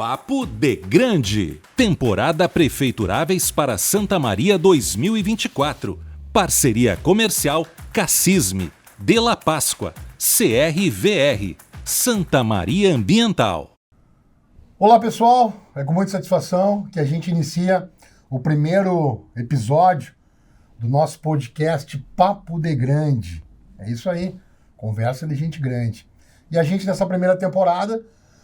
Papo de Grande. Temporada Prefeituráveis para Santa Maria 2024. Parceria comercial Cassisme, De La Páscoa, CRVR, Santa Maria Ambiental. Olá pessoal, é com muita satisfação que a gente inicia o primeiro episódio do nosso podcast Papo de Grande. É isso aí, conversa de gente grande. E a gente nessa primeira temporada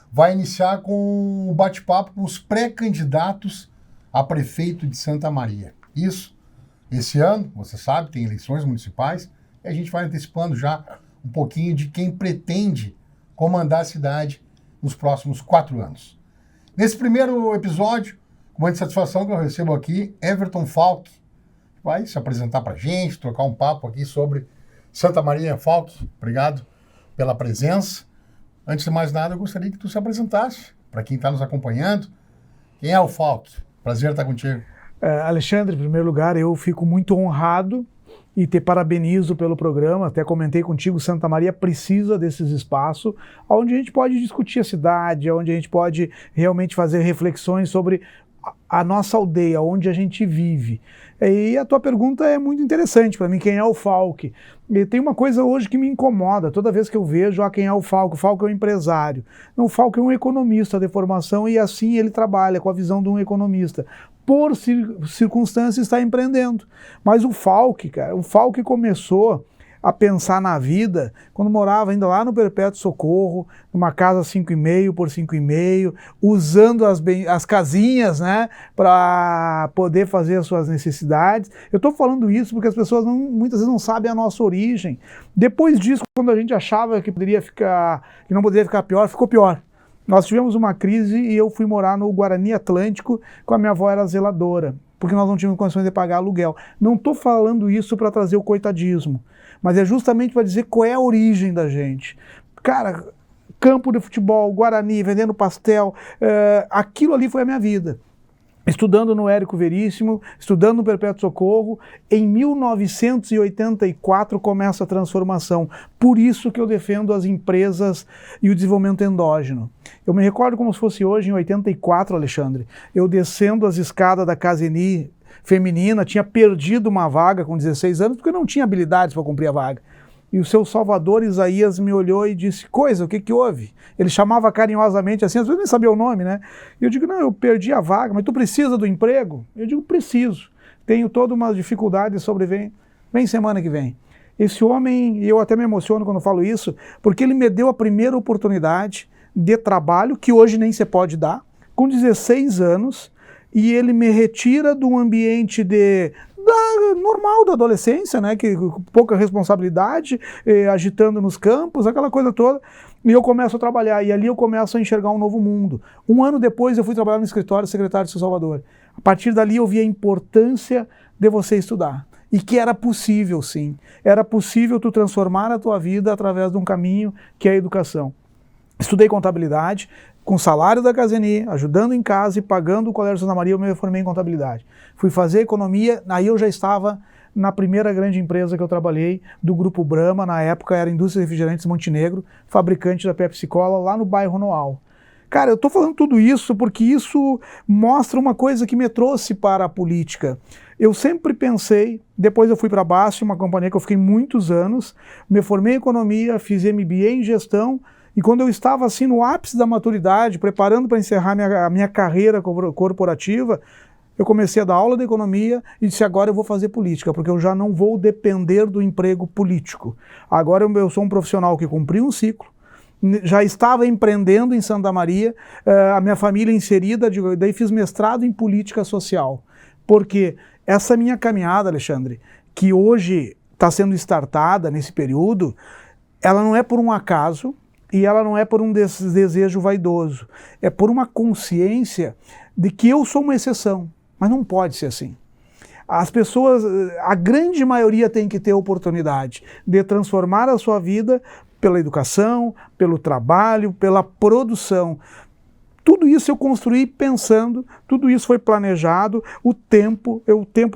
vai iniciar com um bate-papo com os pré-candidatos a prefeito de Santa Maria. Isso, esse ano, você sabe, tem eleições municipais e a gente vai antecipando já um pouquinho de quem pretende comandar a cidade nos próximos 4 anos. Nesse primeiro episódio, com muita satisfação que eu recebo aqui, Everton Falck, vai se apresentar para a gente, trocar um papo aqui sobre Santa Maria. Falck, obrigado pela presença. Antes de mais nada, eu gostaria que tu se apresentasse para quem está nos acompanhando. Quem é o Falck? Prazer estar contigo. Alexandre, em primeiro lugar, eu fico muito honrado e te parabenizo pelo programa. Até comentei contigo, Santa Maria precisa desses espaços onde a gente pode discutir a cidade, onde a gente pode realmente fazer reflexões sobre a nossa aldeia, onde a gente vive. E a tua pergunta é muito interessante para mim, quem é o Falck? E tem uma coisa hoje que me incomoda, toda vez que eu vejo quem é o Falck é um empresário. Não, o Falck é um economista de formação e assim ele trabalha com a visão de um economista. Por circunstâncias está empreendendo. Mas o Falck começou a pensar na vida quando morava ainda lá no Perpétuo Socorro, numa casa 5,5 por 5,5, usando as casinhas, né, para poder fazer as suas necessidades. Eu estou falando isso porque as pessoas muitas vezes não sabem a nossa origem. Depois disso, quando a gente achava que não poderia ficar pior, ficou pior. Nós tivemos uma crise e eu fui morar no Guarani Atlântico, com a minha avó era zeladora, porque nós não tínhamos condições de pagar aluguel. Não estou falando isso para trazer o coitadismo, mas é justamente para dizer qual é a origem da gente. Cara, campo de futebol, Guarani, vendendo pastel, aquilo ali foi a minha vida. Estudando no Érico Veríssimo, estudando no Perpétuo Socorro, em 1984 começa a transformação. Por isso que eu defendo as empresas e o desenvolvimento endógeno. Eu me recordo como se fosse hoje, em 84, Alexandre, eu descendo as escadas da Caseni feminina, tinha perdido uma vaga com 16 anos, porque eu não tinha habilidades para cumprir a vaga. E o seu Salvador Isaías me olhou e disse, o que houve? Ele chamava carinhosamente assim, às vezes nem sabia o nome, né? E eu digo, não, eu perdi a vaga, mas tu precisa do emprego? Eu digo, preciso. Tenho toda uma dificuldade, vem semana que vem. Esse homem, e eu até me emociono quando falo isso, porque ele me deu a primeira oportunidade de trabalho, que hoje nem se pode dar, com 16 anos, e ele me retira de um ambiente normal da adolescência, né, que pouca responsabilidade, agitando nos campos, aquela coisa toda, e eu começo a trabalhar, e ali eu começo a enxergar um novo mundo. Um ano depois eu fui trabalhar no escritório secretário de São Salvador. A partir dali eu vi a importância de você estudar, e que era possível sim, era possível tu transformar a tua vida através de um caminho que é a educação. Estudei contabilidade, com salário da Caseni, ajudando em casa e pagando o Colégio Santa Maria, eu me formei em contabilidade. Fui fazer economia, aí eu já estava na primeira grande empresa que eu trabalhei, do Grupo Brahma, na época era Indústria Refrigerantes Montenegro, fabricante da Pepsi Cola, lá no bairro Noal. Cara, eu estou falando tudo isso porque isso mostra uma coisa que me trouxe para a política. Eu sempre pensei, depois eu fui para a BASF, uma companhia que eu fiquei muitos anos, me formei em economia, fiz MBA em gestão, e quando eu estava assim no ápice da maturidade, preparando para encerrar a minha carreira corporativa, eu comecei a dar aula de economia e disse, agora eu vou fazer política, porque eu já não vou depender do emprego político. Agora eu sou um profissional que cumpriu um ciclo, já estava empreendendo em Santa Maria, a minha família inserida, daí fiz mestrado em política social. Porque essa minha caminhada, Alexandre, que hoje está sendo startada nesse período, ela não é por um acaso, e ela não é por um desejo vaidoso, é por uma consciência de que eu sou uma exceção, mas não pode ser assim. As pessoas, a grande maioria tem que ter a oportunidade de transformar a sua vida pela educação, pelo trabalho, pela produção. Tudo isso eu construí pensando, tudo isso foi planejado, o tempo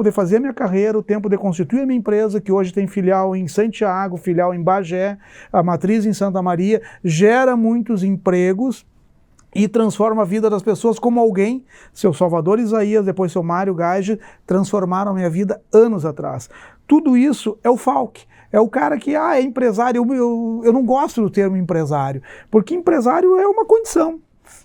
de fazer a minha carreira, o tempo de constituir a minha empresa, que hoje tem filial em Santiago, filial em Bagé, a matriz em Santa Maria, gera muitos empregos e transformo a vida das pessoas como alguém, seu Salvador Isaías, depois seu Mário Gage, transformaram a minha vida anos atrás. Tudo isso é o Falck. É o cara que é empresário. Eu não gosto do termo empresário, porque empresário é uma condição.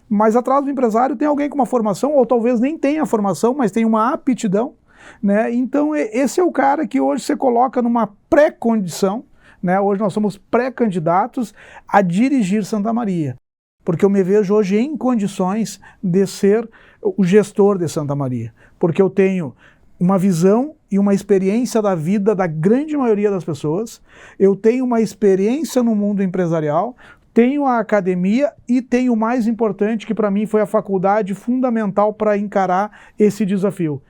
Mas atrás do empresário tem alguém com uma formação, ou talvez nem tenha formação, mas tem uma aptidão, né? Então esse é o cara que hoje você coloca numa pré-condição, né? Hoje nós somos pré-candidatos a dirigir Santa Maria, porque eu me vejo hoje em condições de ser o gestor de Santa Maria, porque eu tenho uma visão e uma experiência da vida da grande maioria das pessoas, eu tenho uma experiência no mundo empresarial, tenho a academia e tenho o mais importante, que para mim foi a faculdade fundamental para encarar esse desafio.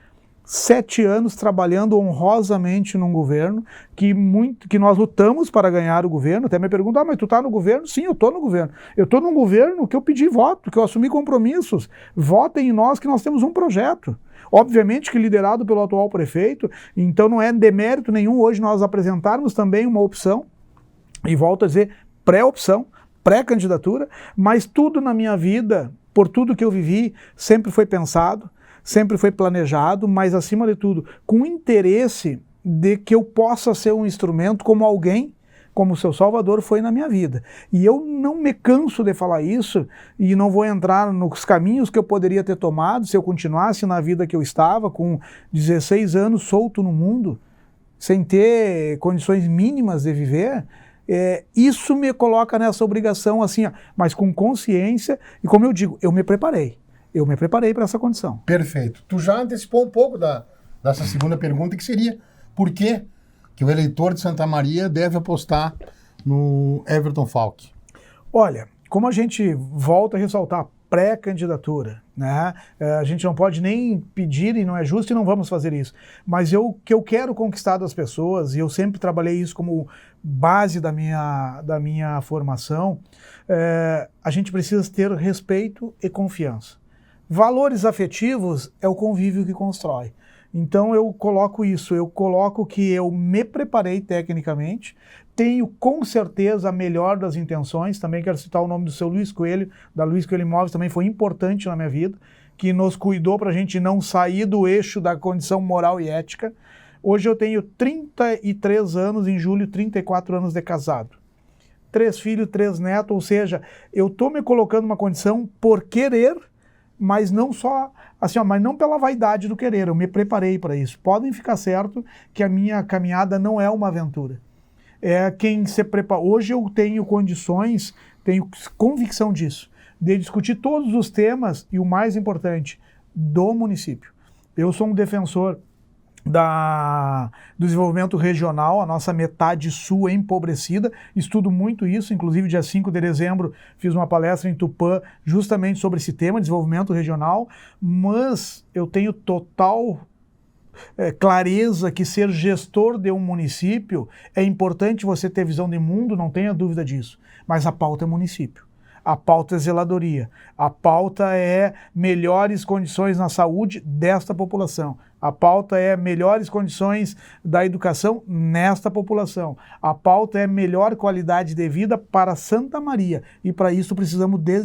7 anos trabalhando honrosamente num governo, que nós lutamos para ganhar o governo. Até me perguntam, mas tu está no governo? Sim, eu estou no governo. Eu estou num governo que eu pedi voto, que eu assumi compromissos. Votem em nós que nós temos um projeto. Obviamente que liderado pelo atual prefeito, então não é demérito nenhum hoje nós apresentarmos também uma opção, e volto a dizer, pré-opção, pré-candidatura, mas tudo na minha vida, por tudo que eu vivi, sempre foi pensado, sempre foi planejado, mas acima de tudo, com interesse de que eu possa ser um instrumento como alguém, como o seu Salvador foi na minha vida. E eu não me canso de falar isso, e não vou entrar nos caminhos que eu poderia ter tomado se eu continuasse na vida que eu estava, com 16 anos solto no mundo, sem ter condições mínimas de viver. Isso me coloca nessa obrigação, assim, mas com consciência, e como eu digo, eu me preparei para essa condição. Perfeito. Tu já antecipou um pouco dessa segunda pergunta, que seria por que o eleitor de Santa Maria deve apostar no Everton Falck? Olha, como a gente volta a ressaltar, pré-candidatura, né? A gente não pode nem pedir, e não é justo, e não vamos fazer isso. Mas que eu quero conquistar das pessoas, e eu sempre trabalhei isso como base da minha formação, a gente precisa ter respeito e confiança. Valores afetivos é o convívio que constrói. Então eu coloco isso, eu coloco que eu me preparei tecnicamente, tenho com certeza a melhor das intenções, também quero citar o nome do seu Luiz Coelho, da Luiz Coelho Imóveis, também foi importante na minha vida, que nos cuidou para a gente não sair do eixo da condição moral e ética. Hoje eu tenho 33 anos, em julho, 34 anos de casado. 3 filhos, 3 netos, ou seja, eu estou me colocando numa condição por querer, mas não só, assim, mas não pela vaidade do querer, eu me preparei para isso. Podem ficar certo que a minha caminhada não é uma aventura. É quem se prepara. Hoje eu tenho condições, tenho convicção disso, de discutir todos os temas e o mais importante, do município. Eu sou um defensor do desenvolvimento regional, a nossa metade sul é empobrecida, estudo muito isso, inclusive dia 5 de dezembro fiz uma palestra em Tupã justamente sobre esse tema, desenvolvimento regional, mas eu tenho total clareza que ser gestor de um município é importante você ter visão de mundo, não tenha dúvida disso, mas a pauta é município. A pauta é zeladoria, a pauta é melhores condições na saúde desta população, a pauta é melhores condições da educação nesta população, a pauta é melhor qualidade de vida para Santa Maria, e para isso precisamos de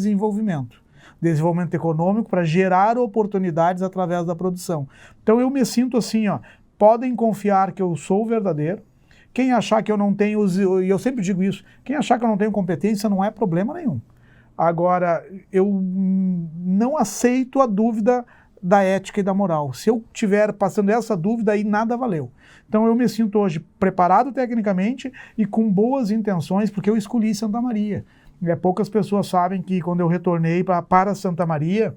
desenvolvimento econômico para gerar oportunidades através da produção. Então eu me sinto assim, podem confiar que eu sou verdadeiro. Quem achar que eu não tenho, e eu sempre digo isso, quem achar que eu não tenho competência não é problema nenhum. Agora, eu não aceito a dúvida da ética e da moral. Se eu estiver passando essa dúvida, aí nada valeu. Então eu me sinto hoje preparado tecnicamente e com boas intenções, porque eu escolhi Santa Maria. Poucas pessoas sabem que quando eu retornei para Santa Maria,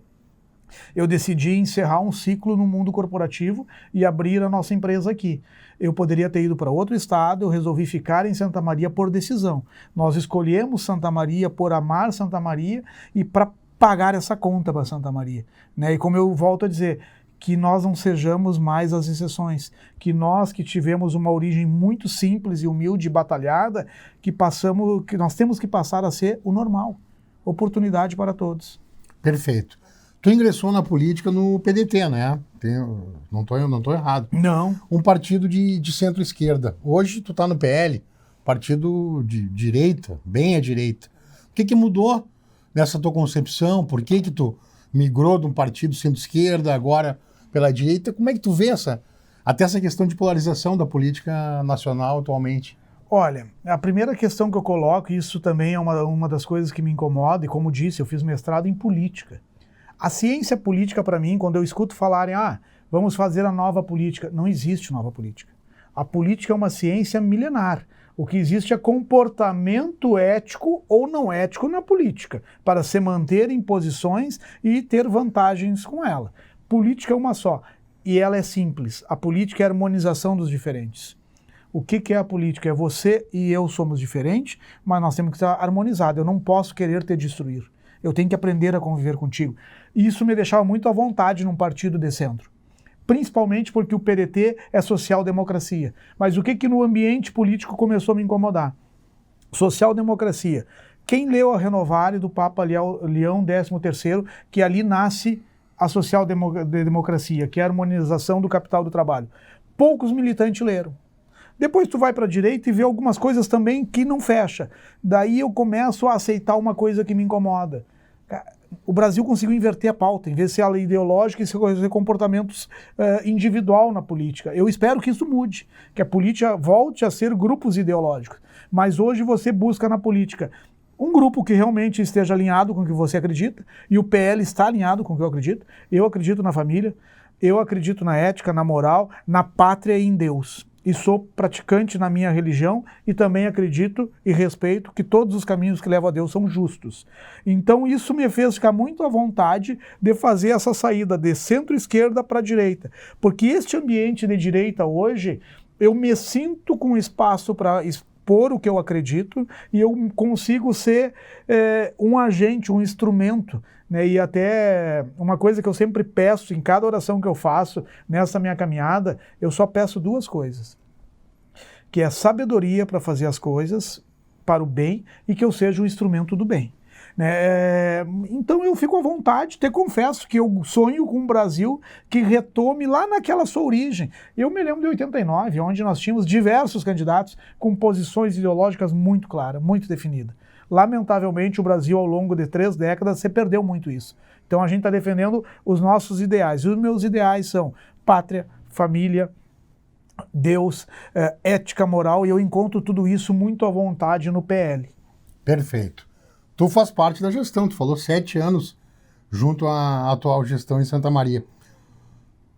eu decidi encerrar um ciclo no mundo corporativo e abrir a nossa empresa aqui. Eu poderia ter ido para outro estado, eu resolvi ficar em Santa Maria por decisão. Nós escolhemos Santa Maria por amar Santa Maria e para pagar essa conta para Santa Maria. E como eu volto a dizer, que nós não sejamos mais as exceções, que nós que tivemos uma origem muito simples e humilde e batalhada, que nós temos que passar a ser o normal. Oportunidade para todos. Perfeito. Tu ingressou na política no PDT, né? Não tô errado. Não. Um partido de centro-esquerda. Hoje tu tá no PL, partido de direita, bem à direita. O que mudou nessa tua concepção? Por que que tu migrou de um partido centro-esquerda, agora pela direita? Como é que tu vê até essa questão de polarização da política nacional atualmente? Olha, a primeira questão que eu coloco, e isso também é uma das coisas que me incomoda, e como disse, eu fiz mestrado em política. A ciência política, para mim, quando eu escuto falarem, vamos fazer a nova política, não existe nova política. A política é uma ciência milenar. O que existe é comportamento ético ou não ético na política, para se manter em posições e ter vantagens com ela. Política é uma só, e ela é simples. A política é a harmonização dos diferentes. O que é a política? É você e eu somos diferentes, mas nós temos que estar harmonizados. Eu não posso querer te destruir. Eu tenho que aprender a conviver contigo. E isso me deixava muito à vontade num partido de centro. Principalmente porque o PDT é social-democracia. Mas o que no ambiente político começou a me incomodar? Social-democracia. Quem leu a Renovária do Papa Leão XIII, que ali nasce a social-democracia, que é a harmonização do capital do trabalho? Poucos militantes leram. Depois tu vai para a direita e vê algumas coisas também que não fecha. Daí eu começo a aceitar uma coisa que me incomoda. O Brasil conseguiu inverter a pauta, em vez de ser a ideológica e ser comportamentos individual na política. Eu espero que isso mude, que a política volte a ser grupos ideológicos. Mas hoje você busca na política um grupo que realmente esteja alinhado com o que você acredita, e o PL está alinhado com o que eu acredito. Eu acredito na família, eu acredito na ética, na moral, na pátria e em Deus. E sou praticante na minha religião e também acredito e respeito que todos os caminhos que levam a Deus são justos. Então isso me fez ficar muito à vontade de fazer essa saída de centro-esquerda para a direita. Porque este ambiente de direita hoje, eu me sinto com espaço para expor o que eu acredito e eu consigo ser um agente, um instrumento. Né, e até uma coisa que eu sempre peço em cada oração que eu faço nessa minha caminhada, eu só peço duas coisas, que é sabedoria para fazer as coisas para o bem e que eu seja um instrumento do bem. Né? Então eu fico à vontade, te confesso que eu sonho com um Brasil que retome lá naquela sua origem. Eu me lembro de 89, onde nós tínhamos diversos candidatos com posições ideológicas muito claras, muito definidas. Lamentavelmente, o Brasil, ao longo de 3 décadas, se perdeu muito isso. Então a gente está defendendo os nossos ideais. E os meus ideais são pátria, família, Deus, ética, moral, e eu encontro tudo isso muito à vontade no PL. Perfeito. Tu faz parte da gestão, tu falou 7 anos junto à atual gestão em Santa Maria.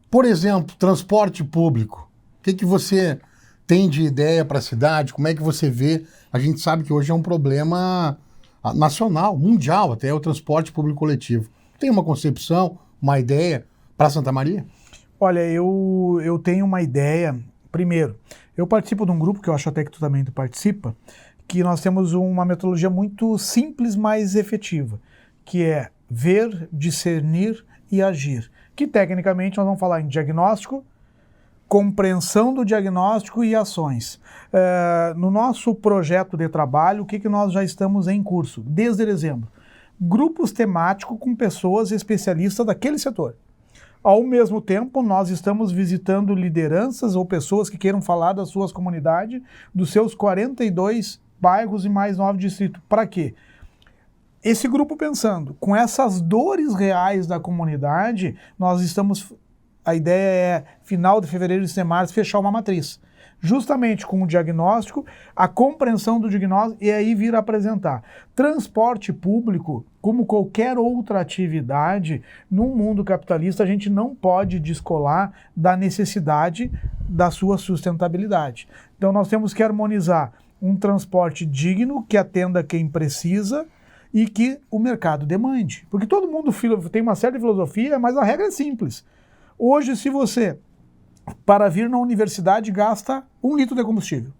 Por exemplo, transporte público. O que você tem de ideia para a cidade? Como é que você vê? A gente sabe que hoje é um problema nacional, mundial até, o transporte público coletivo. Tem uma concepção, uma ideia para Santa Maria? Olha, eu tenho uma ideia. Primeiro, eu participo de um grupo, que eu acho até que tu também participa, que nós temos uma metodologia muito simples, mas efetiva, que é ver, discernir e agir. Que tecnicamente nós vamos falar em diagnóstico, compreensão do diagnóstico e ações. No nosso projeto de trabalho, o que nós já estamos em curso? Desde dezembro. Grupos temáticos com pessoas especialistas daquele setor. Ao mesmo tempo, nós estamos visitando lideranças ou pessoas que queiram falar das suas comunidades, dos seus 42 bairros e mais 9 distritos. Para quê? Esse grupo pensando, com essas dores reais da comunidade, nós estamos... A ideia é, final de fevereiro e março, fechar uma matriz. Justamente com o diagnóstico, a compreensão do diagnóstico e aí vir apresentar. Transporte público, como qualquer outra atividade, no mundo capitalista, a gente não pode descolar da necessidade da sua sustentabilidade. Então nós temos que harmonizar um transporte digno, que atenda quem precisa e que o mercado demande. Porque todo mundo tem uma certa filosofia, mas a regra é simples. Hoje, se você, para vir na universidade, gasta 1 litro de combustível,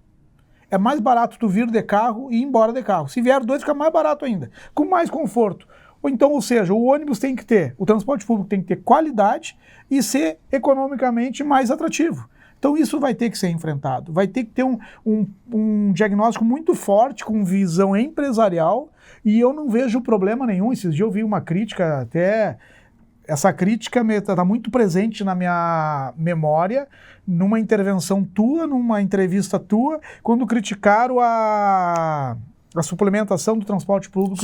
é mais barato tu vir de carro e ir embora de carro. Se vier 2, fica mais barato ainda, com mais conforto. Ou seja, o ônibus tem que ter, o transporte público tem que ter qualidade e ser economicamente mais atrativo. Então isso vai ter que ser enfrentado, vai ter que ter um diagnóstico muito forte, com visão empresarial, e eu não vejo problema nenhum. Esses dias eu vi uma crítica até... Essa crítica está muito presente na minha memória, numa intervenção tua, numa entrevista tua, quando criticaram a suplementação do transporte público.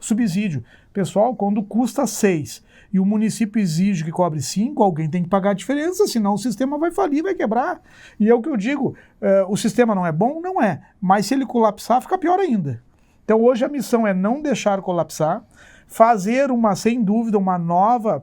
Subsídio. Pessoal, quando custa 6 e o município exige que cobre 5, alguém tem que pagar a diferença, senão o sistema vai falir, vai quebrar. E é o que eu digo, o sistema não é bom? Não é. Mas se ele colapsar, fica pior ainda. Então hoje a missão é não deixar colapsar, fazer sem dúvida, uma nova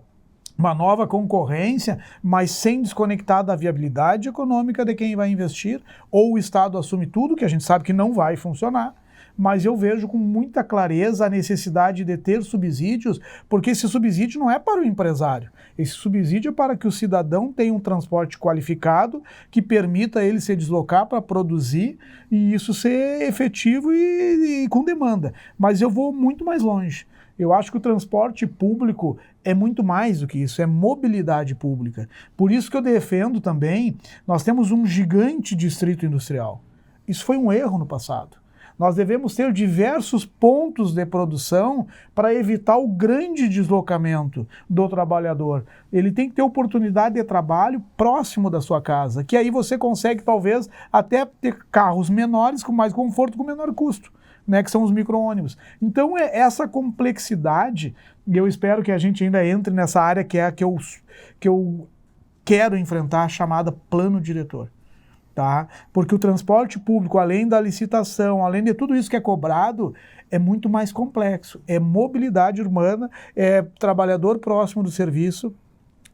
concorrência, mas sem desconectar da viabilidade econômica de quem vai investir, ou o Estado assume tudo, que a gente sabe que não vai funcionar, mas eu vejo com muita clareza a necessidade de ter subsídios, porque esse subsídio não é para o empresário, esse subsídio é para que o cidadão tenha um transporte qualificado que permita ele se deslocar para produzir e isso ser efetivo e com demanda. Mas eu vou muito mais longe. Eu acho que o transporte público é muito mais do que isso, é mobilidade pública. Por isso que eu defendo também, nós temos um gigante distrito industrial. Isso foi um erro no passado. Nós devemos ter diversos pontos de produção para evitar o grande deslocamento do trabalhador. Ele tem que ter oportunidade de trabalho próximo da sua casa, que aí você consegue talvez até ter carros menores com mais conforto, com menor custo, né, que são os micro-ônibus. Então é essa complexidade, e eu espero que a gente ainda entre nessa área que é a que eu quero enfrentar, chamada plano diretor. Tá? Porque o transporte público, além da licitação, além de tudo isso que é cobrado, é muito mais complexo. É mobilidade urbana, é trabalhador próximo do serviço,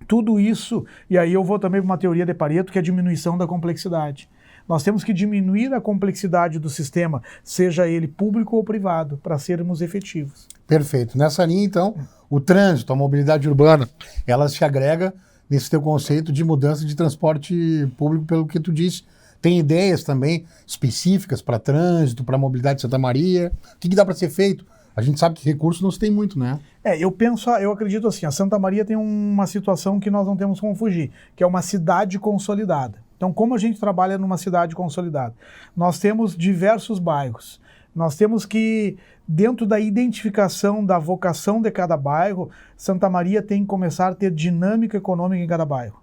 tudo isso, e aí eu vou também para uma teoria de Pareto, que é a diminuição da complexidade. Nós temos que diminuir a complexidade do sistema, seja ele público ou privado, para sermos efetivos. Perfeito. Nessa linha, então, o trânsito, a mobilidade urbana, ela se agrega nesse teu conceito de mudança de transporte público, pelo que tu disse. Tem ideias também específicas para trânsito, para mobilidade de Santa Maria? O que dá para ser feito? A gente sabe que recursos não se tem muito, né? Eu acredito assim, a Santa Maria tem uma situação que nós não temos como fugir, que é uma cidade consolidada. Então, como a gente trabalha numa cidade consolidada? Nós temos diversos bairros. Nós temos que, dentro da identificação da vocação de cada bairro, Santa Maria tem que começar a ter dinâmica econômica em cada bairro.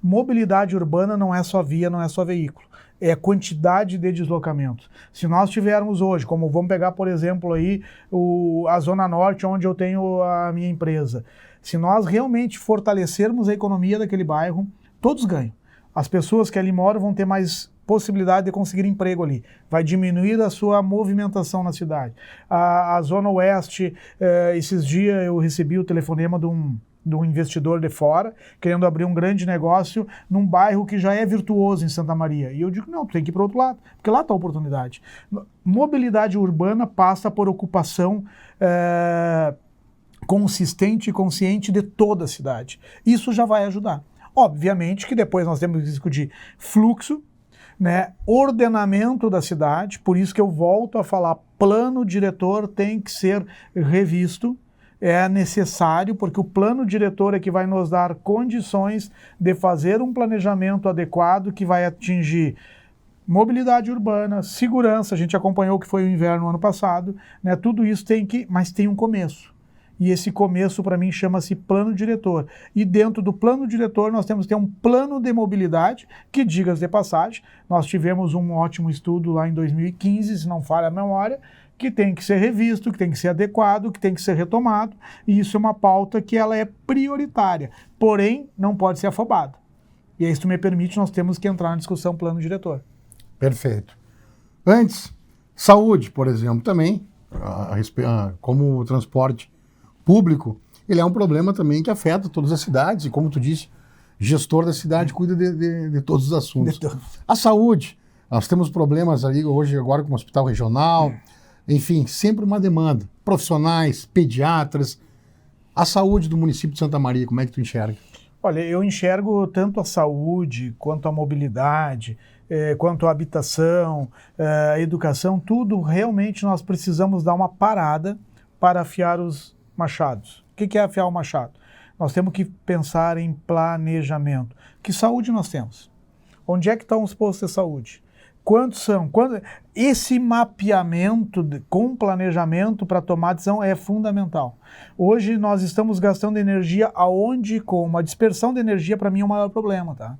Mobilidade urbana não é só via, não é só veículo. É quantidade de deslocamentos. Se nós tivermos hoje, como vamos pegar, por exemplo, aí a Zona Norte, onde eu tenho a minha empresa, se nós realmente fortalecermos a economia daquele bairro, todos ganham. As pessoas que ali moram vão ter mais possibilidade de conseguir emprego ali. Vai diminuir a sua movimentação na cidade. A Zona Oeste, esses dias eu recebi o telefonema de um investidor de fora, querendo abrir um grande negócio num bairro que já é virtuoso em Santa Maria. E eu digo, não, tu tem que ir para o outro lado, porque lá está a oportunidade. Mobilidade urbana passa por ocupação consistente e consciente de toda a cidade. Isso já vai ajudar. Obviamente que depois nós temos que discutir fluxo, né, ordenamento da cidade, por isso que eu volto a falar, plano diretor tem que ser revisto, é necessário, porque o plano diretor é que vai nos dar condições de fazer um planejamento adequado que vai atingir mobilidade urbana, segurança, a gente acompanhou o que foi o inverno ano passado, né, tudo isso mas tem um começo. E esse começo, para mim, chama-se plano diretor. E dentro do plano diretor, nós temos que ter um plano de mobilidade, que, diga-se de passagem, nós tivemos um ótimo estudo lá em 2015, se não falha a memória, que tem que ser revisto, que tem que ser adequado, que tem que ser retomado. E isso é uma pauta que ela é prioritária, porém, não pode ser afobada. E aí, se tu me permite, nós temos que entrar na discussão plano diretor. Perfeito. Antes, saúde, por exemplo, também, como o transporte público, ele é um problema também que afeta todas as cidades, e como tu disse, gestor da cidade cuida de todos os assuntos. A saúde, nós temos problemas ali hoje, agora com o hospital regional, enfim, sempre uma demanda. Profissionais, pediatras, a saúde do município de Santa Maria, como é que tu enxerga? Olha, eu enxergo tanto a saúde, quanto a mobilidade, quanto a habitação, a educação, tudo realmente nós precisamos dar uma parada para afiar os machados. O que é afiar o machado? Nós temos que pensar em planejamento. Que saúde nós temos? Onde é que estão os postos de saúde? Quantos são? esse mapeamento com planejamento para tomar decisão é fundamental. Hoje nós estamos gastando energia aonde e como. A dispersão de energia para mim é o maior problema, tá?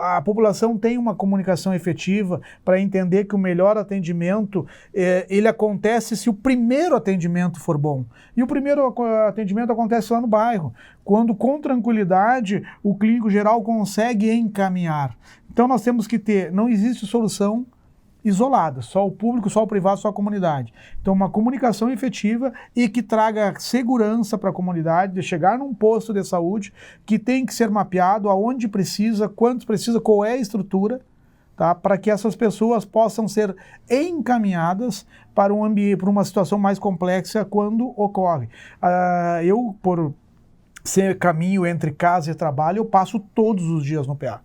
A população tem uma comunicação efetiva para entender que o melhor atendimento ele acontece se o primeiro atendimento for bom. E o primeiro atendimento acontece lá no bairro, quando com tranquilidade o clínico geral consegue encaminhar. Então nós temos que ter, não existe solução isolada, só o público, só o privado, só a comunidade. Então uma comunicação efetiva e que traga segurança para a comunidade de chegar num posto de saúde que tem que ser mapeado aonde precisa, quantos precisa, qual é a estrutura, tá? Para que essas pessoas possam ser encaminhadas para um ambiente, para uma situação mais complexa quando ocorre. Eu, por ser caminho entre casa e trabalho, eu passo todos os dias no PA.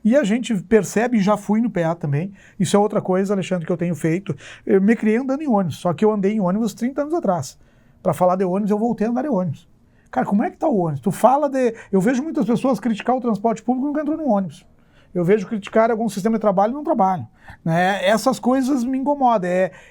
E a gente percebe, já fui no PA também, isso é outra coisa, Alexandre, que eu tenho feito. Eu me criei andando em ônibus, só que eu andei em ônibus 30 anos atrás. Para falar de ônibus, eu voltei a andar em ônibus. Cara, como é que tá o ônibus? Tu fala de... Eu vejo muitas pessoas criticar o transporte público e nunca entrou no ônibus. Eu vejo criticar algum sistema de trabalho e não trabalham. Né? Essas coisas me incomodam,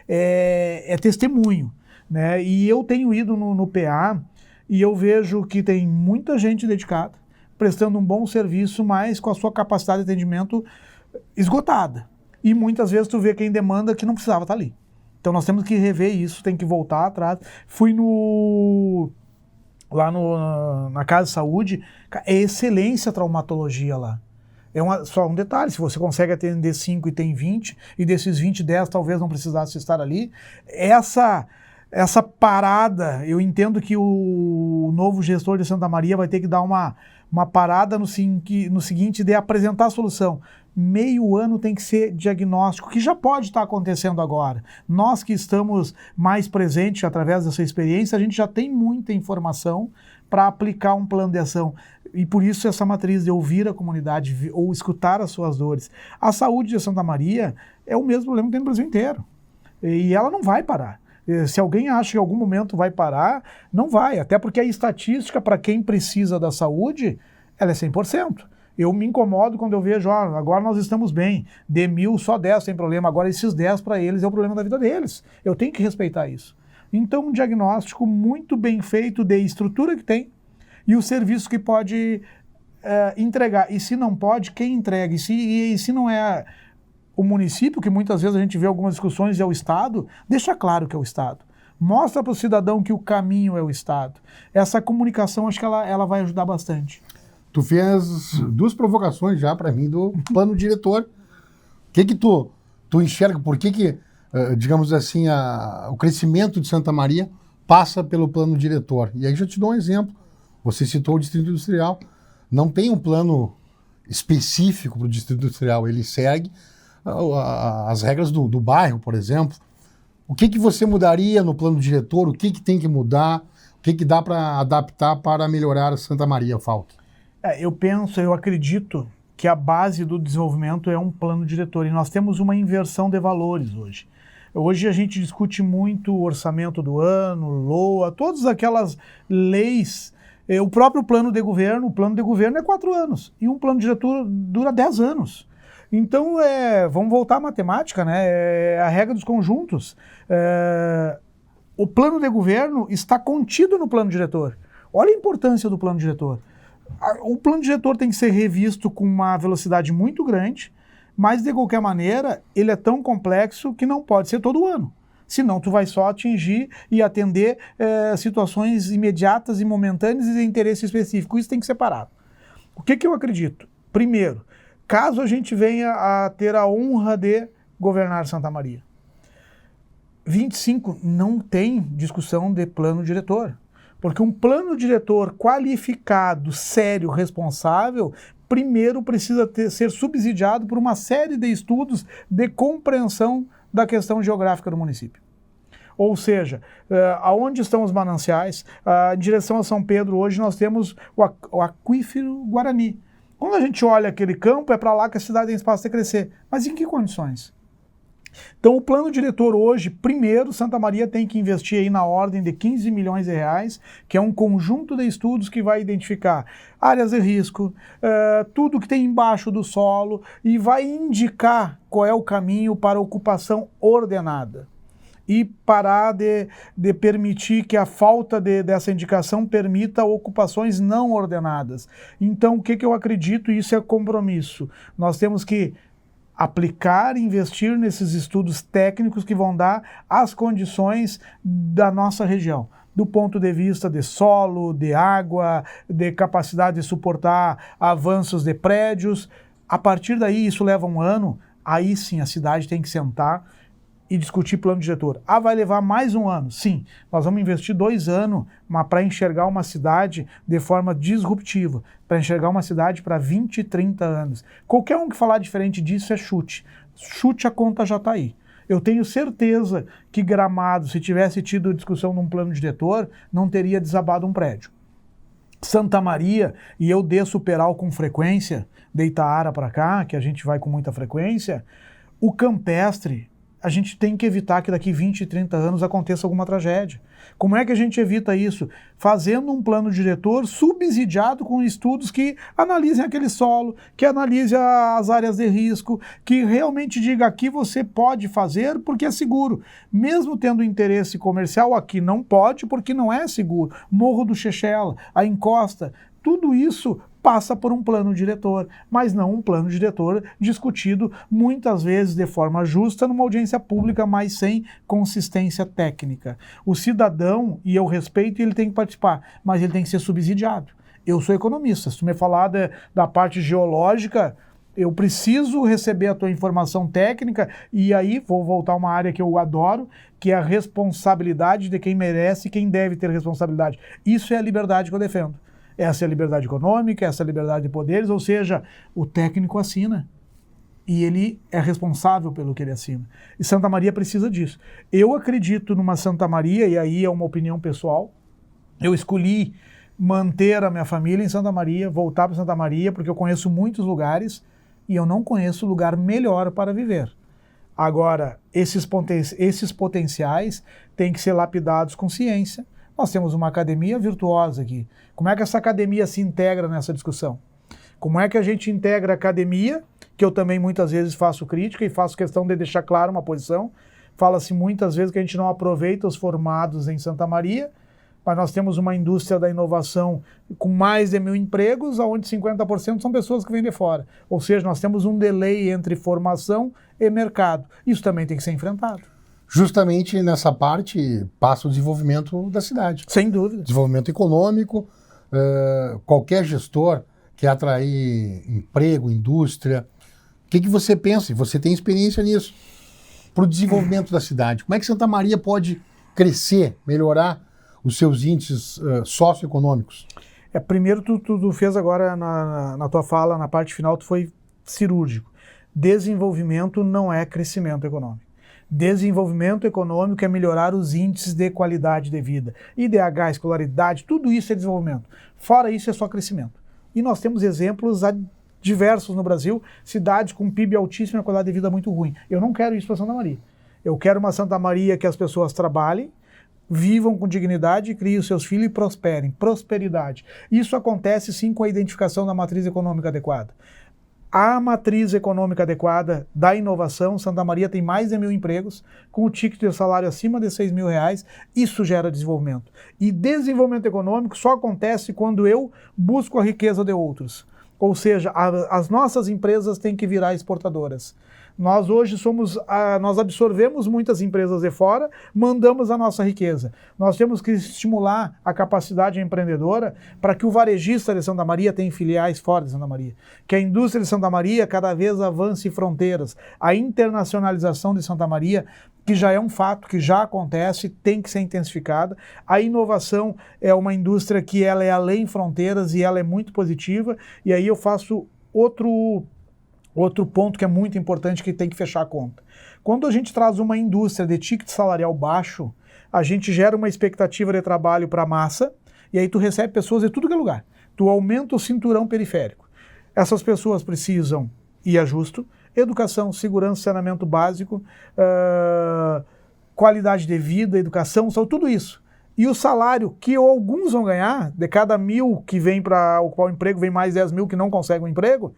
é testemunho. Né? E eu tenho ido no PA e eu vejo que tem muita gente dedicada, prestando um bom serviço, mas com a sua capacidade de atendimento esgotada. E muitas vezes tu vê quem demanda que não precisava estar ali. Então nós temos que rever isso, tem que voltar atrás. Fui lá na Casa de Saúde, é excelência a traumatologia lá. Só um detalhe, se você consegue atender 5 e tem 20, e desses 20, 10 talvez não precisasse estar ali, essa parada, eu entendo que o novo gestor de Santa Maria vai ter que dar uma parada no seguinte de apresentar a solução. Meio ano tem que ser diagnóstico, que já pode estar acontecendo agora. Nós que estamos mais presentes através dessa experiência, a gente já tem muita informação para aplicar um plano de ação. E por isso essa matriz de ouvir a comunidade ou escutar as suas dores. A saúde de Santa Maria é o mesmo problema que tem no Brasil inteiro. E ela não vai parar. Se alguém acha que em algum momento vai parar, não vai. Até porque a estatística para quem precisa da saúde, ela é 100%. Eu me incomodo quando eu vejo, agora nós estamos bem, de 1000 só 10 tem problema, agora esses 10 para eles é o problema da vida deles. Eu tenho que respeitar isso. Então um diagnóstico muito bem feito de estrutura que tem e o serviço que pode entregar. E se não pode, quem entrega? E se não é o município, que muitas vezes a gente vê algumas discussões, é o Estado, deixa claro que é o Estado. Mostra para o cidadão que o caminho é o Estado. Essa comunicação, acho que ela vai ajudar bastante. Tu fez 2 provocações já para mim do plano diretor. O que tu enxerga? Por que digamos assim, o crescimento de Santa Maria passa pelo plano diretor? E aí já te dou um exemplo. Você citou o Distrito Industrial. Não tem um plano específico para o Distrito Industrial. Ele segue as regras do bairro, por exemplo. O que você mudaria no plano diretor? O que tem que mudar? O que dá para adaptar para melhorar Santa Maria, Falck? Eu acredito que a base do desenvolvimento é um plano diretor e nós temos uma inversão de valores hoje. Hoje a gente discute muito o orçamento do ano, LOA, todas aquelas leis. O próprio plano de governo, o plano de governo é 4 anos e um plano diretor dura 10 anos. Então, vamos voltar à matemática, né? É a regra dos conjuntos. O plano de governo está contido no plano diretor. Olha a importância do plano diretor. O plano diretor tem que ser revisto com uma velocidade muito grande, mas de qualquer maneira, ele é tão complexo que não pode ser todo ano. Senão tu vai só atingir e atender situações imediatas e momentâneas e de interesse específico. Isso tem que ser separado. O que eu acredito? Primeiro, caso a gente venha a ter a honra de governar Santa Maria, 25 não tem discussão de plano diretor. Porque um plano diretor qualificado, sério, responsável, primeiro precisa ser subsidiado por uma série de estudos de compreensão da questão geográfica do município. Ou seja, aonde estão os mananciais? Em direção a São Pedro, hoje nós temos o aquífero Guarani. Quando a gente olha aquele campo, é para lá que a cidade tem espaço de crescer. Mas em que condições? Então, o plano diretor hoje, primeiro, Santa Maria tem que investir aí na ordem de 15 milhões de reais, que é um conjunto de estudos que vai identificar áreas de risco, tudo que tem embaixo do solo e vai indicar qual é o caminho para ocupação ordenada. E parar de permitir que a falta dessa indicação permita ocupações não ordenadas. Então, o que eu acredito? Isso é compromisso. Nós temos que aplicar e investir nesses estudos técnicos que vão dar as condições da nossa região, do ponto de vista de solo, de água, de capacidade de suportar avanços de prédios. A partir daí, isso leva um ano, aí sim a cidade tem que sentar e discutir plano diretor. Vai levar mais um ano? Sim, nós vamos investir 2 anos para enxergar uma cidade de forma disruptiva, para enxergar uma cidade para 20, 30 anos. Qualquer um que falar diferente disso é chute. Chute, a conta já está aí. Eu tenho certeza que Gramado, se tivesse tido discussão num plano diretor, não teria desabado um prédio. Santa Maria, e eu desço o Peral com frequência, de Itaara para cá, que a gente vai com muita frequência, o Campestre, a gente tem que evitar que daqui 20, 30 anos aconteça alguma tragédia. Como é que a gente evita isso? Fazendo um plano diretor subsidiado com estudos que analisem aquele solo, que analisem as áreas de risco, que realmente diga aqui você pode fazer porque é seguro. Mesmo tendo interesse comercial, aqui não pode porque não é seguro. Morro do Chechela, a encosta, tudo isso passa por um plano diretor, mas não um plano diretor discutido muitas vezes de forma justa numa audiência pública, mas sem consistência técnica. O cidadão, e eu respeito, ele tem que participar, mas ele tem que ser subsidiado. Eu sou economista, se tu me falar da parte geológica, eu preciso receber a tua informação técnica e aí vou voltar a uma área que eu adoro, que é a responsabilidade de quem merece e quem deve ter responsabilidade. Isso é a liberdade que eu defendo. Essa é a liberdade econômica, essa é a liberdade de poderes, ou seja, o técnico assina e ele é responsável pelo que ele assina. E Santa Maria precisa disso. Eu acredito numa Santa Maria, e aí é uma opinião pessoal, eu escolhi manter a minha família em Santa Maria, voltar para Santa Maria, porque eu conheço muitos lugares e eu não conheço lugar melhor para viver. Agora, esses potenciais têm que ser lapidados com ciência. Nós temos uma academia virtuosa aqui. Como é que essa academia se integra nessa discussão? Como é que a gente integra a academia, que eu também muitas vezes faço crítica e faço questão de deixar claro uma posição. Fala-se muitas vezes que a gente não aproveita os formados em Santa Maria, mas nós temos uma indústria da inovação com mais de 1.000 empregos, onde 50% são pessoas que vêm de fora. Ou seja, nós temos um delay entre formação e mercado. Isso também tem que ser enfrentado. Justamente nessa parte passa o desenvolvimento da cidade. Sem dúvida. Desenvolvimento econômico, qualquer gestor quer atrair emprego, indústria. O que você pensa? Você tem experiência nisso. Para o desenvolvimento da cidade. Como é que Santa Maria pode crescer, melhorar os seus índices socioeconômicos? Primeiro, tu fez agora na tua fala, na parte final, tu foi cirúrgico. Desenvolvimento não é crescimento econômico. Desenvolvimento econômico é melhorar os índices de qualidade de vida. IDH, escolaridade, tudo isso é desenvolvimento. Fora isso é só crescimento. E nós temos exemplos diversos no Brasil, cidades com PIB altíssimo e qualidade de vida muito ruim. Eu não quero isso para Santa Maria. Eu quero uma Santa Maria que as pessoas trabalhem, vivam com dignidade, criem os seus filhos e prosperem. Prosperidade. Isso acontece sim com a identificação da matriz econômica adequada. A matriz econômica adequada da inovação, Santa Maria tem mais de 1.000 empregos, com o ticket de salário acima de R$6.000, isso gera desenvolvimento. E desenvolvimento econômico só acontece quando eu busco a riqueza de outros. Ou seja, as nossas empresas têm que virar exportadoras. Nós hoje nós absorvemos muitas empresas de fora, mandamos a nossa riqueza. Nós temos que estimular a capacidade empreendedora para que o varejista de Santa Maria tenha filiais fora de Santa Maria. Que a indústria de Santa Maria cada vez avance fronteiras. A internacionalização de Santa Maria, que já é um fato, que já acontece, tem que ser intensificada. A inovação é uma indústria que ela é além fronteiras e ela é muito positiva. E aí eu faço outro ponto que é muito importante, que tem que fechar a conta. Quando a gente traz uma indústria de ticket salarial baixo, a gente gera uma expectativa de trabalho para a massa, e aí tu recebe pessoas de tudo que é lugar. Tu aumenta o cinturão periférico. Essas pessoas precisam, e é justo, educação, segurança, saneamento básico, qualidade de vida, educação, saúde, tudo isso. E o salário que alguns vão ganhar, de cada 1.000 que vem para ocupar o emprego, vem mais 10 mil que não conseguem um emprego,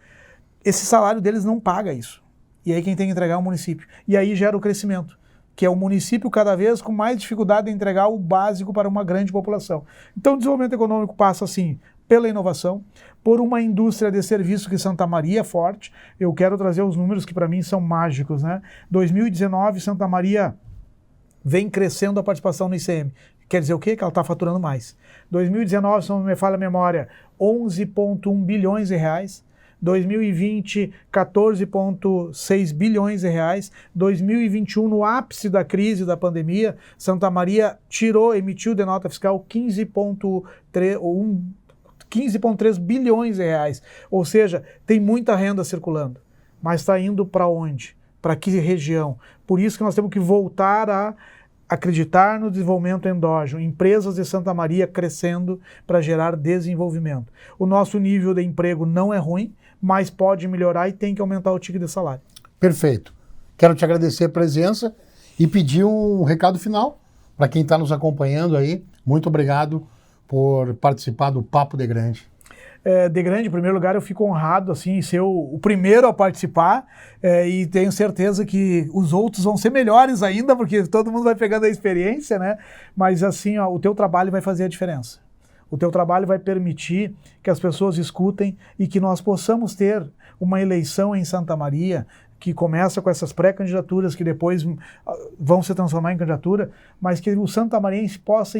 esse salário deles não paga isso. E aí quem tem que entregar é o município. E aí gera o crescimento, que é o município cada vez com mais dificuldade de entregar o básico para uma grande população. Então o desenvolvimento econômico passa assim, pela inovação, por uma indústria de serviço que Santa Maria é forte. Eu quero trazer os números que para mim são mágicos, né? 2019, Santa Maria vem crescendo a participação no ICM. Quer dizer o quê? Que ela está faturando mais. 2019, se não me falha a memória, 11,1 bilhões de reais. 2020, 14,6 bilhões de reais. 2021, no ápice da crise da pandemia, Santa Maria emitiu de nota fiscal 15,3 bilhões de reais. Ou seja, tem muita renda circulando. Mas está indo para onde? Para que região? Por isso que nós temos que voltar a acreditar no desenvolvimento endógeno, empresas de Santa Maria crescendo para gerar desenvolvimento. O nosso nível de emprego não é ruim, mas pode melhorar e tem que aumentar o ticket de salário. Perfeito. Quero te agradecer a presença e pedir um recado final para quem está nos acompanhando aí. Muito obrigado por participar do Papo de Grande. De Grande, em primeiro lugar, eu fico honrado assim, em ser o primeiro a participar e tenho certeza que os outros vão ser melhores ainda, porque todo mundo vai pegando a experiência, né? Mas assim, ó, o teu trabalho vai fazer a diferença. O teu trabalho vai permitir que as pessoas escutem e que nós possamos ter uma eleição em Santa Maria que começa com essas pré-candidaturas que depois vão se transformar em candidatura, mas que o santamariense possa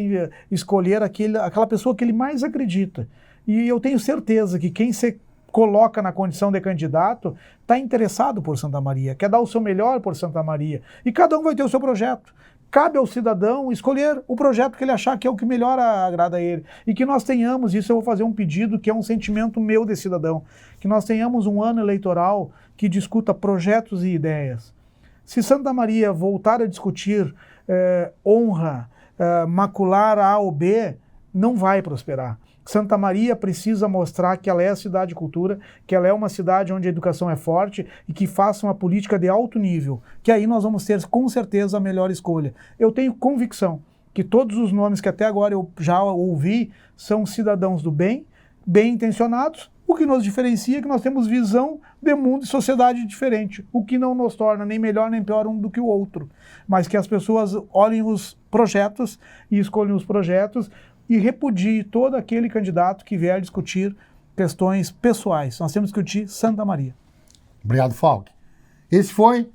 escolher aquela pessoa que ele mais acredita. E eu tenho certeza que quem se coloca na condição de candidato está interessado por Santa Maria, quer dar o seu melhor por Santa Maria. E cada um vai ter o seu projeto. Cabe ao cidadão escolher o projeto que ele achar que é o que melhor agrada a ele. E que nós tenhamos, isso eu vou fazer um pedido que é um sentimento meu de cidadão, que nós tenhamos um ano eleitoral que discuta projetos e ideias. Se Santa Maria voltar a discutir honra, macular A ou B, não vai prosperar. Santa Maria precisa mostrar que ela é a cidade de cultura, que ela é uma cidade onde a educação é forte e que faça uma política de alto nível, que aí nós vamos ter com certeza a melhor escolha. Eu tenho convicção que todos os nomes que até agora eu já ouvi são cidadãos do bem, bem intencionados. O que nos diferencia é que nós temos visão de mundo e sociedade diferente, o que não nos torna nem melhor nem pior um do que o outro, mas que as pessoas olhem os projetos e escolham os projetos e repudie todo aquele candidato que vier discutir questões pessoais. Nós temos que discutir Santa Maria. Obrigado, Falk. Esse foi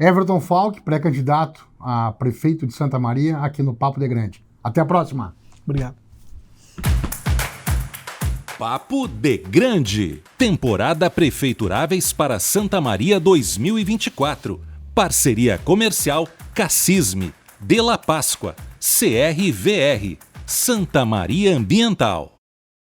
Everton Falk, pré-candidato a prefeito de Santa Maria, aqui no Papo de Grande. Até a próxima. Obrigado. Papo de Grande. Temporada Prefeituráveis para Santa Maria 2024. Parceria comercial Cassisme, De La Páscoa, CRVR, Santa Maria Ambiental.